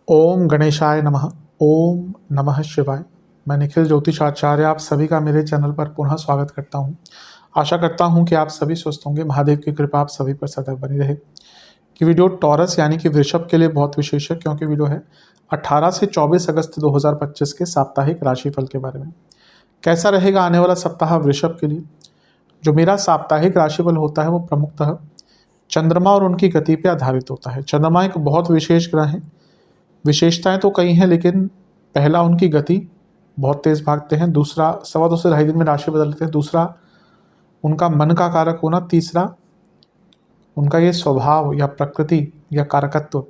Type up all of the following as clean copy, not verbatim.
ओम गणेशाय नमः। ओम नमः शिवाय। मैं निखिल ज्योतिषाचार्य आप सभी का मेरे चैनल पर पुनः स्वागत करता हूं। आशा करता हूं कि आप सभी स्वस्थ होंगे। महादेव की कृपा आप सभी पर सदैव बनी रहे। कि वीडियो टॉरस यानी कि वृषभ के लिए बहुत विशेष है, क्योंकि वीडियो है 18 से 24 अगस्त 2025 के साप्ताहिक राशिफल के बारे में। कैसा रहेगा आने वाला सप्ताह वृषभ के लिए। जो मेरा साप्ताहिक राशिफल होता है वो प्रमुखतः चंद्रमा और उनकी गति पर आधारित होता है। चंद्रमा एक बहुत विशेष ग्रह है। विशेषताएं तो कई हैं, लेकिन पहला उनकी गति, बहुत तेज भागते हैं। दूसरा, 2.25 से 2.5 दिन में राशि बदल लेते हैं। दूसरा, उनका मन का कारक होना। तीसरा, उनका ये स्वभाव या प्रकृति या कारकत्व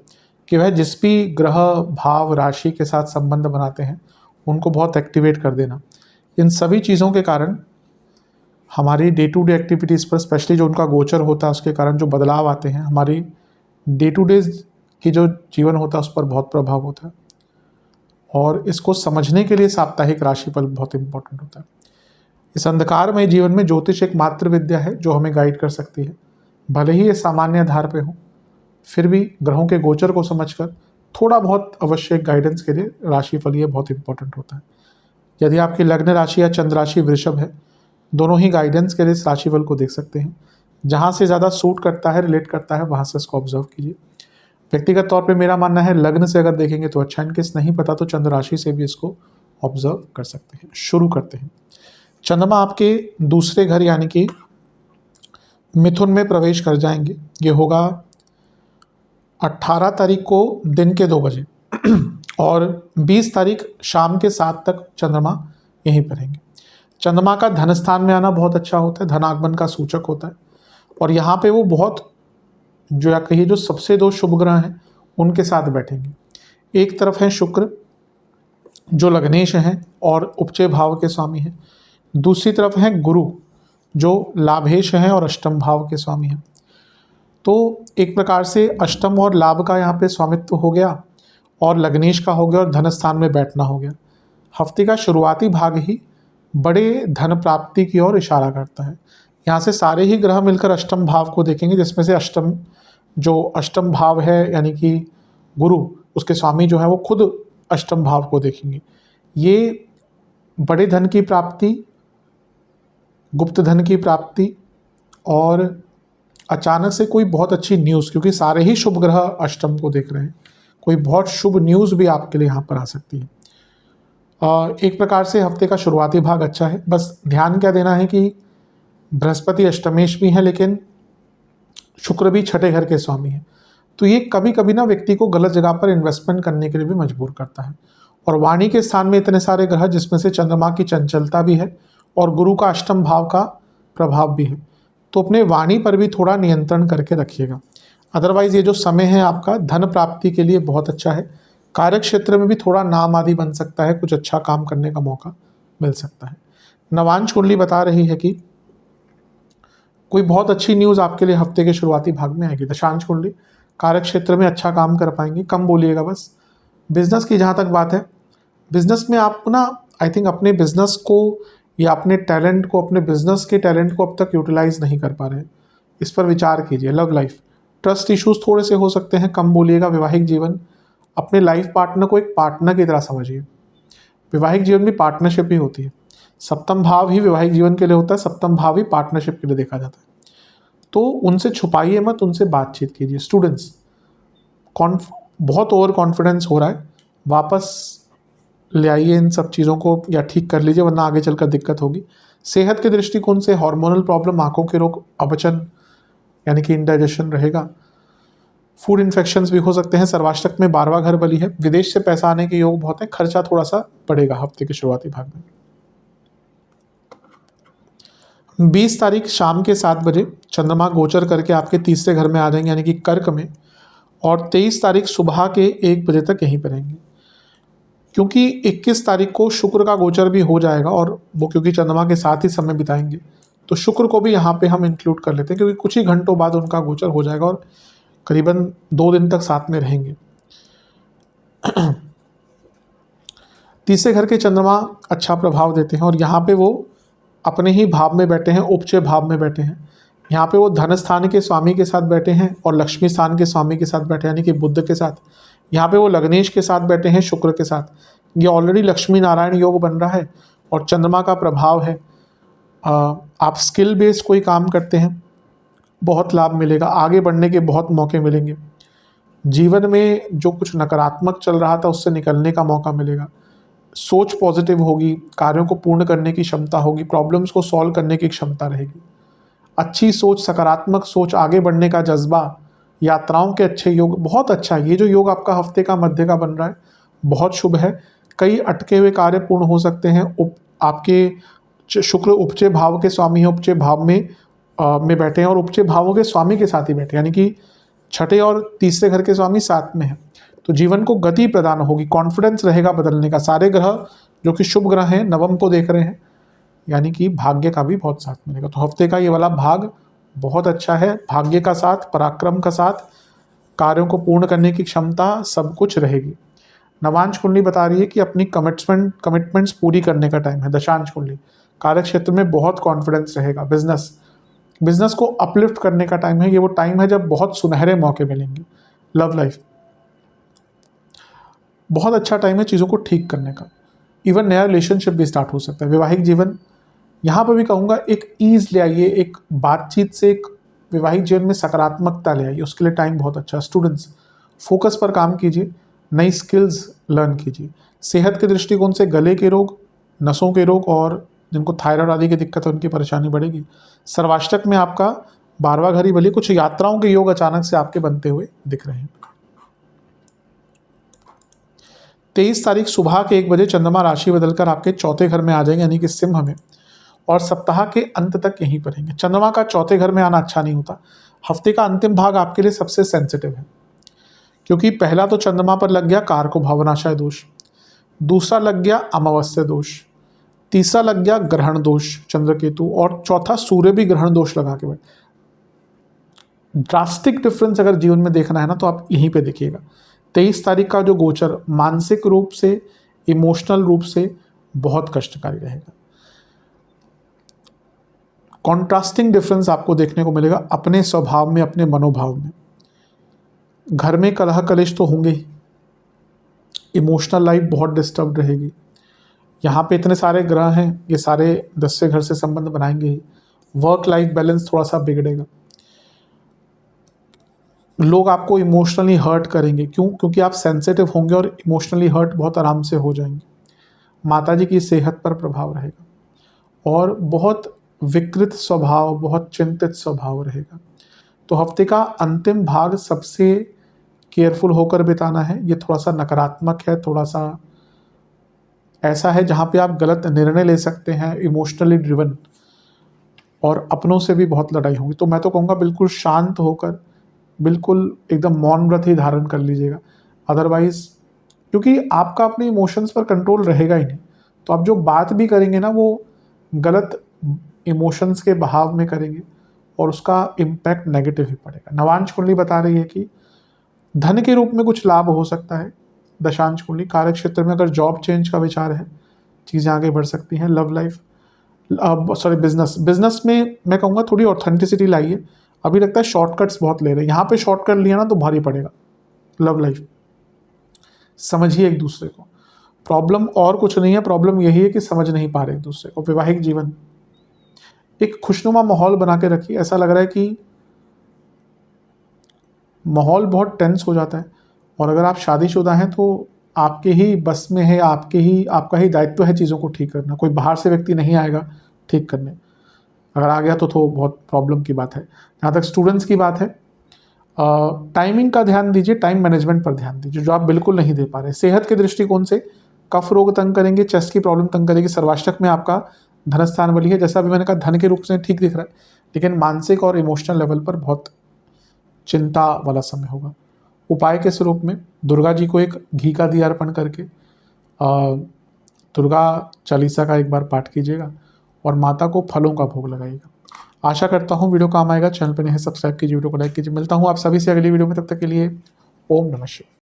कि वह जिस भी ग्रह भाव राशि के साथ संबंध बनाते हैं उनको बहुत एक्टिवेट कर देना। इन सभी चीज़ों के कारण हमारी डे टू डे एक्टिविटीज़ पर, स्पेशली जो उनका गोचर होता है उसके कारण जो बदलाव आते हैं, हमारी डे टू डे की जो जीवन होता है उस पर बहुत प्रभाव होता है। और इसको समझने के लिए साप्ताहिक राशिफल बहुत इंपॉर्टेंट होता है। इस अंधकारमय जीवन में ज्योतिष एक मात्र विद्या है जो हमें गाइड कर सकती है। भले ही ये सामान्य आधार पे हो, फिर भी ग्रहों के गोचर को समझकर थोड़ा बहुत आवश्यक गाइडेंस के लिए राशिफल ये बहुत इंपॉर्टेंट होता है। यदि आपकी लग्न राशि या चंद्र राशि वृषभ है, दोनों ही गाइडेंस के लिए इस राशिफल को देख सकते हैं। जहाँ से ज़्यादा सूट करता है, रिलेट करता है, वहाँ से इसको ऑब्जर्व कीजिए। व्यक्तिगत तौर पे मेरा मानना है लग्न से अगर देखेंगे तो अच्छा, इनकेस नहीं पता तो चंद्र राशि से भी इसको ऑब्जर्व कर सकते हैं। शुरू करते हैं। चंद्रमा आपके दूसरे घर यानी कि मिथुन में प्रवेश कर जाएंगे। ये होगा 18 तारीख को दिन के 2 बजे और 20 तारीख शाम के 7 तक चंद्रमा यहीं पर रहेंगे। चंद्रमा का धन स्थान में आना बहुत अच्छा होता है, धनागमन का सूचक होता है। और यहाँ पे वो बहुत जो या कहिए जो सबसे 2 शुभ ग्रह हैं उनके साथ बैठेंगे। एक तरफ है शुक्र जो लग्नेश हैं और उपचय भाव के स्वामी हैं। दूसरी तरफ है गुरु जो लाभेश हैं और अष्टम भाव के स्वामी हैं। तो एक प्रकार से अष्टम और लाभ का यहाँ पे स्वामित्व हो गया और लग्नेश का हो गया और धन स्थान में बैठना हो गया। हफ्ते का शुरुआती भाग ही बड़े धन प्राप्ति की ओर इशारा करता है। यहाँ से सारे ही ग्रह मिलकर अष्टम भाव को देखेंगे, जिसमें से अष्टम भाव है यानी कि गुरु, उसके स्वामी जो है वो खुद अष्टम भाव को देखेंगे। ये बड़े धन की प्राप्ति, गुप्त धन की प्राप्ति और अचानक से कोई बहुत अच्छी न्यूज़, क्योंकि सारे ही शुभ ग्रह अष्टम को देख रहे हैं, कोई बहुत शुभ न्यूज़ भी आपके लिए यहाँ पर आ सकती है। एक प्रकार से हफ्ते का शुरुआती भाग अच्छा है। बस ध्यान क्या देना है कि बृहस्पति अष्टमेश भी है, लेकिन शुक्र भी छठे घर के स्वामी है। तो ये कभी कभी ना व्यक्ति को गलत जगह पर इन्वेस्टमेंट करने के लिए भी मजबूर करता है। और वाणी के स्थान में इतने सारे ग्रह, जिसमें से चंद्रमा की चंचलता भी है और गुरु का अष्टम भाव का प्रभाव भी है, तो अपने वाणी पर भी थोड़ा नियंत्रण करके रखिएगा। अदरवाइज ये जो समय है आपका धन प्राप्ति के लिए बहुत अच्छा है। कार्य क्षेत्र में भी थोड़ा नाम आदि बन सकता है, कुछ अच्छा काम करने का मौका मिल सकता है। नवांश कुंडली बता रही है कि कोई बहुत अच्छी न्यूज़ आपके लिए हफ्ते के शुरुआती भाग में आएगी। दशांश कुंडली कार्य क्षेत्र में अच्छा काम कर पाएंगे, कम बोलिएगा बस। बिजनेस की जहाँ तक बात है, बिजनेस में आप ना आई थिंक अपने बिजनेस को या अपने टैलेंट को, अपने बिजनेस के टैलेंट को अब तक यूटिलाइज नहीं कर पा रहे हैं। इस पर विचार कीजिए। लव लाइफ, ट्रस्ट इश्यूज थोड़े से हो सकते हैं, कम बोलिएगा। वैवाहिक जीवन, अपने लाइफ पार्टनर को एक पार्टनर की तरह समझिए। वैवाहिक जीवन में पार्टनरशिप ही होती है। सप्तम भाव ही वैवाहिक जीवन के लिए होता है, सप्तम भाव ही पार्टनरशिप के लिए देखा जाता है। तो उनसे छुपाइए मत, उनसे बातचीत कीजिए। स्टूडेंट्स, बहुत ओवर कॉन्फिडेंस हो रहा है, वापस ले आइए इन सब चीज़ों को या ठीक कर लीजिए, वरना आगे चलकर दिक्कत होगी। सेहत के दृष्टिकोण से हार्मोनल प्रॉब्लम, आंखों के रोग, अपचन यानी कि इंडाइजेशन रहेगा। फूड इन्फेक्शंस भी हो सकते हैं। सर्वाष्टक में 12वां घर बली है। विदेश से पैसा आने के योग बहुत है। खर्चा थोड़ा सा बढ़ेगा हफ्ते के शुरुआती भाग में। 20 तारीख शाम के 7 बजे चंद्रमा गोचर करके आपके तीसरे घर में आ जाएंगे यानी कि कर्क में, और 23 तारीख सुबह के 1 बजे तक यहीं पर रहेंगे। क्योंकि 21 तारीख को शुक्र का गोचर भी हो जाएगा और वो क्योंकि चंद्रमा के साथ ही समय बिताएंगे, तो शुक्र को भी यहाँ पे हम इंक्लूड कर लेते हैं, क्योंकि कुछ ही घंटों बाद उनका गोचर हो जाएगा और करीबन 2 दिन तक साथ में रहेंगे। तीसरे घर के चंद्रमा अच्छा प्रभाव देते हैं और यहाँ पे वो अपने ही भाव में बैठे हैं, उपचय भाव में बैठे हैं। यहाँ पे वो धन स्थान के स्वामी के साथ बैठे हैं और लक्ष्मी स्थान के स्वामी के साथ बैठे हैं, यानी कि बुध के साथ। यहाँ पे वो लग्नेश के साथ बैठे हैं, शुक्र के साथ। ये ऑलरेडी लक्ष्मी नारायण योग बन रहा है और चंद्रमा का प्रभाव है। आप स्किल बेस्ड कोई काम करते हैं, बहुत लाभ मिलेगा, आगे बढ़ने के बहुत मौके मिलेंगे। जीवन में जो कुछ नकारात्मक चल रहा था उससे निकलने का मौका मिलेगा। सोच पॉजिटिव होगी, कार्यों को पूर्ण करने की क्षमता होगी, प्रॉब्लम्स को सॉल्व करने की क्षमता रहेगी। अच्छी सोच, सकारात्मक सोच, आगे बढ़ने का जज्बा, यात्राओं के अच्छे योग, बहुत अच्छा है। ये जो योग आपका हफ्ते का मध्य का बन रहा है बहुत शुभ है। कई अटके हुए कार्य पूर्ण हो सकते हैं। आपके शुक्र उपचय भाव के स्वामी हैं, उपचय भाव में बैठे हैं और उपचय भावों के स्वामी के साथ ही बैठे, यानी कि छठे और तीसरे घर के स्वामी साथ में हैं। तो जीवन को गति प्रदान होगी, कॉन्फिडेंस रहेगा बदलने का। सारे ग्रह जो कि शुभ ग्रह हैं नवम को देख रहे हैं, यानी कि भाग्य का भी बहुत साथ मिलेगा। तो हफ्ते का ये वाला भाग बहुत अच्छा है। भाग्य का साथ, पराक्रम का साथ, कार्यों को पूर्ण करने की क्षमता, सब कुछ रहेगी। नवांश कुंडली बता रही है कि अपनी कमिटमेंट्स पूरी करने का टाइम है। दशांश कुंडली कार्य क्षेत्र में बहुत कॉन्फिडेंस रहेगा। बिजनेस को अपलिफ्ट करने का टाइम है। ये वो टाइम है जब बहुत सुनहरे मौके मिलेंगे। लव लाइफ बहुत अच्छा टाइम है चीज़ों को ठीक करने का। इवन नया रिलेशनशिप भी स्टार्ट हो सकता है। वैवाहिक जीवन यहाँ पर भी कहूँगा एक ईज ले आइए, एक बातचीत से एक वैवाहिक जीवन में सकारात्मकता ले आइए, उसके लिए टाइम बहुत अच्छा। स्टूडेंट्स फोकस पर काम कीजिए, नई स्किल्स लर्न कीजिए। सेहत के दृष्टिकोण से गले के रोग, नसों के रोग और जिनको थायराइड आदि की दिक्कत है उनकी परेशानी बढ़ेगी। सर्वाष्टक में आपका 12वां घर ही बलिए, कुछ यात्राओं के योग अचानक से आपके बनते हुए दिख रहे हैं। 23 तारीख सुबह के 1 बजे चंद्रमा राशि बदलकर आपके चौथे घर में आ जाएंगे, यानी कि सिंह में, और सप्ताह के अंत तक यहीं पर रहेंगे। चंद्रमा का चौथे घर में आना अच्छा नहीं होता। हफ्ते का अंतिम भाग आपके लिए सबसे सेंसिटिव है, क्योंकि पहला तो चंद्रमा पर लग गया कारको भावनाशय दोष, दूसरा लग गया अमावस्या दोष, तीसरा लग गया ग्रहण दोष चंद्र केतु, और चौथा सूर्य भी ग्रहण दोष लगा के बैठ। ड्रास्टिक डिफरेंस अगर जीवन में देखना है ना तो आप यहीं पे देखिएगा। 23 तारीख का जो गोचर मानसिक रूप से, इमोशनल रूप से बहुत कष्टकारी रहेगा। कॉन्ट्रास्टिंग डिफरेंस आपको देखने को मिलेगा अपने स्वभाव में, अपने मनोभाव में। घर में कलह कलेश तो होंगे ही, इमोशनल लाइफ बहुत डिस्टर्ब रहेगी। यहाँ पे इतने सारे ग्रह हैं, ये सारे 10वें घर से संबंध बनाएंगे ही। वर्क लाइफ बैलेंस थोड़ा सा बिगड़ेगा। लोग आपको इमोशनली हर्ट करेंगे। क्यों? क्योंकि आप सेंसिटिव होंगे और इमोशनली हर्ट बहुत आराम से हो जाएंगे। माताजी की सेहत पर प्रभाव रहेगा और बहुत विकृत स्वभाव, बहुत चिंतित स्वभाव रहेगा। तो हफ्ते का अंतिम भाग सबसे केयरफुल होकर बिताना है। ये थोड़ा सा नकारात्मक है, थोड़ा सा ऐसा है जहाँ पे आप गलत निर्णय ले सकते हैं, इमोशनली ड्रिवन, और अपनों से भी बहुत लड़ाई होगी। तो मैं तो कहूँगा बिल्कुल शांत होकर, बिल्कुल एकदम मौन व्रत ही धारण कर लीजिएगा। अदरवाइज क्योंकि आपका अपने इमोशंस पर कंट्रोल रहेगा ही नहीं, तो आप जो बात भी करेंगे ना वो गलत इमोशंस के बहाव में करेंगे और उसका इम्पैक्ट नेगेटिव ही पड़ेगा। नवांश कुंडली बता रही है कि धन के रूप में कुछ लाभ हो सकता है। दशांश कुंडली कार्य क्षेत्र में अगर जॉब चेंज का विचार है, चीज़ें आगे बढ़ सकती हैं। लव लाइफ बिजनेस में मैं कहूँगा थोड़ी ऑथेंटिसिटी लाइए। अभी लगता है शॉर्टकट्स बहुत ले रहे हैं, यहाँ पे शॉर्टकट लिया ना तो भारी पड़ेगा। लव लाइफ समझिए एक दूसरे को। प्रॉब्लम और कुछ नहीं है, प्रॉब्लम यही है कि समझ नहीं पा रहे एक दूसरे को। वैवाहिक जीवन एक खुशनुमा माहौल बना के रखिए। ऐसा लग रहा है कि माहौल बहुत टेंस हो जाता है, और अगर आप शादीशुदा हैं तो आपके ही बस में है, आपका ही दायित्व है चीज़ों को ठीक करना। कोई बाहर से व्यक्ति नहीं आएगा ठीक करने। अगर आ गया तो बहुत प्रॉब्लम की बात है। जहाँ तक स्टूडेंट्स की बात है, टाइमिंग का ध्यान दीजिए, टाइम मैनेजमेंट पर ध्यान दीजिए जो आप बिल्कुल नहीं दे पा रहे। सेहत के दृष्टिकोण से कफ रोग तंग करेंगे, चेस्ट की प्रॉब्लम तंग करेगी। सर्वाष्टक में आपका धनस्थान बली है, जैसा अभी मैंने कहा धन के रूप से ठीक दिख रहा है, लेकिन मानसिक और इमोशनल लेवल पर बहुत चिंता वाला समय होगा। उपाय के स्वरूप में दुर्गा जी को एक घी का दिया अर्पण करके दुर्गा चालीसा का एक बार पाठ कीजिएगा और माता को फलों का भोग लगाइएगा। आशा करता हूँ वीडियो काम आएगा। चैनल पर नहीं है सब्सक्राइब कीजिए, वीडियो को लाइक कीजिए। मिलता हूँ आप सभी से अगली वीडियो में, तब तक के लिए ओम नमः शिवाय।